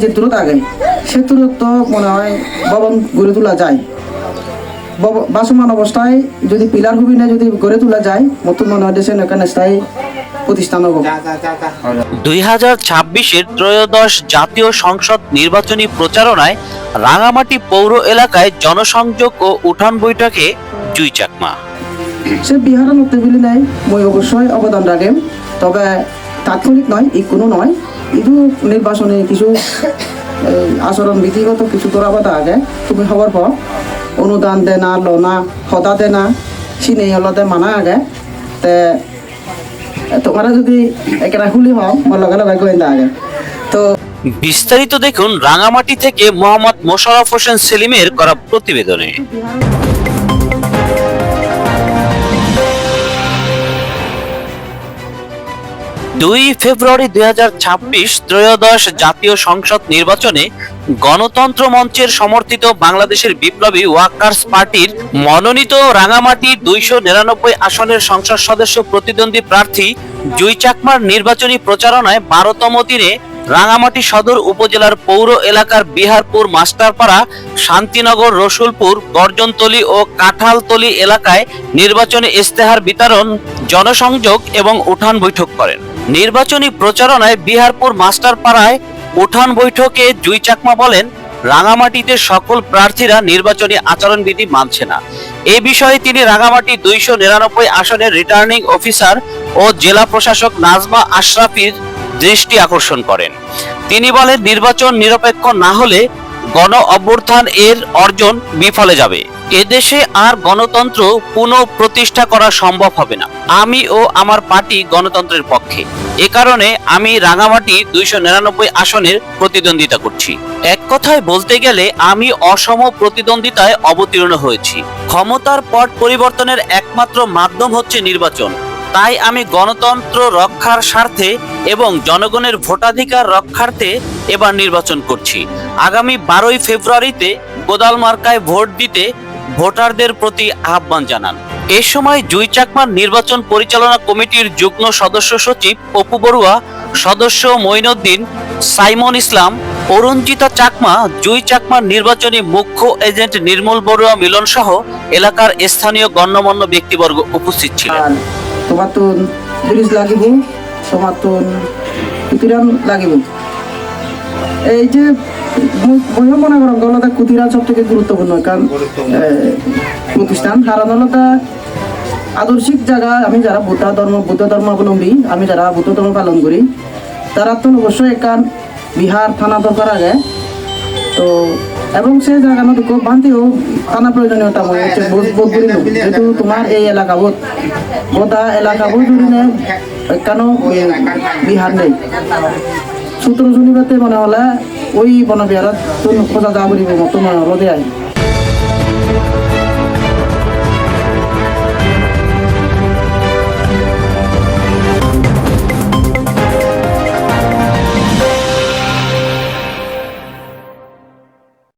যে দূরত আগে সে দূরত্ব মনে হয় ভবন গড়ে তোলা যায়। বাসমান অবস্থায় যদি পিলার হুবি না যদি গড়ে তোলা যায় মতন মনে হয় দেশের এখানে স্থায়ী প্রতিষ্ঠান হব। 2026-এর ত্রয়োদশ জাতীয় সংসদ নির্বাচনী প্রচারণায় রাঙামাটি পৌর এলাকায় জনসংযোগ ও উঠান বৈঠকে জুই চাকমা। সে বিহারের মধ্যে বিলি নাই মই অবশ্যই অবদান রাখেন, তবে তাৎক্ষণিক নয়, এই কোনো নয়। ইদু নির্বাচনে কিছু আচরণ বিধিগত কিছু তোরা বাধা আগে তুমি হবার পর অনুদান দে না লনা সদা দে না চিনি হলদে মানা আগে তে তোমারা যদি একেবারে হুলি হও আমার লগে লগে গোয়েন্দা আগে। তো বিস্তারিত দেখুন রাঙামাটি থেকে মোহাম্মদ মোশাররফ হোসেন সেলিমের করা প্রতিবেদনে। 2 ফেব্রুয়ারি 2026 ত্রয়োদশ জাতীয় সংসদ নির্বাচনে গণতন্ত্র মঞ্চের সমর্থিত বাংলাদেশের বিপ্লবী ওয়ার্কার্স পার্টির মনোনীত রাঙামাটি 299 আসনের সংসদ সদস্য প্রতিদ্বন্দ্বী প্রার্থী জুই চাকমার নির্বাচনী প্রচারণায় 12তম দিনে রাঙামাটি সদর উপজেলার পৌর এলাকার বিহারপুর মাস্টারপাড়া, শান্তিনগর, রসুলপুর, গর্জনতলী ও কাঁঠালতলী এলাকায় নির্বাচনী ইশতেহার বিতরণ, জনসংযোগ এবং উঠান বৈঠক করেন। নির্বাচনী প্রচারণায় বিহারপুর মাস্টারপাড়ায় উঠান বৈঠকে জুই চাকমা বলেন, রাঙামাটিতে সকল প্রার্থীরা নির্বাচনী আচরণবিধি মানছে না। এই বিষয়ে তিনি রাঙামাটি 299 আসনের রিটার্নিং অফিসার ও জেলা প্রশাসক নাজমা আশরাফির দৃষ্টি আকর্ষণ করেন। তিনি বলেন, নির্বাচন নিরপেক্ষ না হলে গণ অভ্যুত্থান এর অর্জন বিফলে যাবে। এদেশে আর গণতন্ত্র পুনঃপ্রতিষ্ঠা করা সম্ভব হবে না। আমি ও আমার পার্টি গণতন্ত্রের পক্ষে। এ কারণে আমি রাঙামাটি 299 আসনের প্রতিদ্বন্দ্বিতা করছি। এক কথায় বলতে গেলে আমি অসম প্রতিদ্বন্দ্বিতায় অবতীর্ণ হয়েছি। ক্ষমতার পট পরিবর্তনের একমাত্র মাধ্যম হচ্ছে নির্বাচন। তাই আমি গণতন্ত্র রক্ষার স্বার্থে এবং জনগণের ভোটাধিকার রক্ষার্থে এবার নির্বাচন করছি। আগামী 12 ফেব্রুয়ারিতে কোদাল মার্কায় ভোট দিতে ভোটারদের প্রতি আহ্বান জানান। এ সময় জুই চাকমার নির্বাচন পরিচালনা কমিটির যুগ্ম সদস্য সচিব অপু বড়ুয়া, সদস্য মঈনুদ্দিন, সাইমন ইসলাম, অরুণজিতা চাকমা, জুই চাকমার নির্বাচনী মুখ্য এজেন্ট নির্মল বড়ুয়া মিলন সহ এলাকার স্থানীয় গণ্যমান্য ব্যক্তিবর্গ উপস্থিত ছিলেন। তোমার তো ব্রিজ লাগিব, তোমার তো কুতিরান লাগিব। এই যে মনে মনে করো গলতা কুতিরান সব থেকে গুরুত্বপূর্ণ কারণ প্রতিষ্ঠান, কারণ হলো আদর্শিক জায়গা। আমি যারা বুদ্ধ ধর্মাবলম্বী, আমি যারা বুদ্ধ ধর্ম পালন করি, তারা তো অবশ্যই একান বিহার থানা দরকার আগে। তো এবং সেই জায়গা মধ্যে খুব ভান্তিও থানা প্রয়োজনীয়তা হচ্ছে বোধ করি যেহেতু তোমার এই এলাকা বোধা এলাকা বোধ ধরি নেই কেন বিহার নেই। সূত্র শনিবারে মনে হলে ওই বনবিহারত খোঁজা যা বলিব মতো মনে হলো দেয়।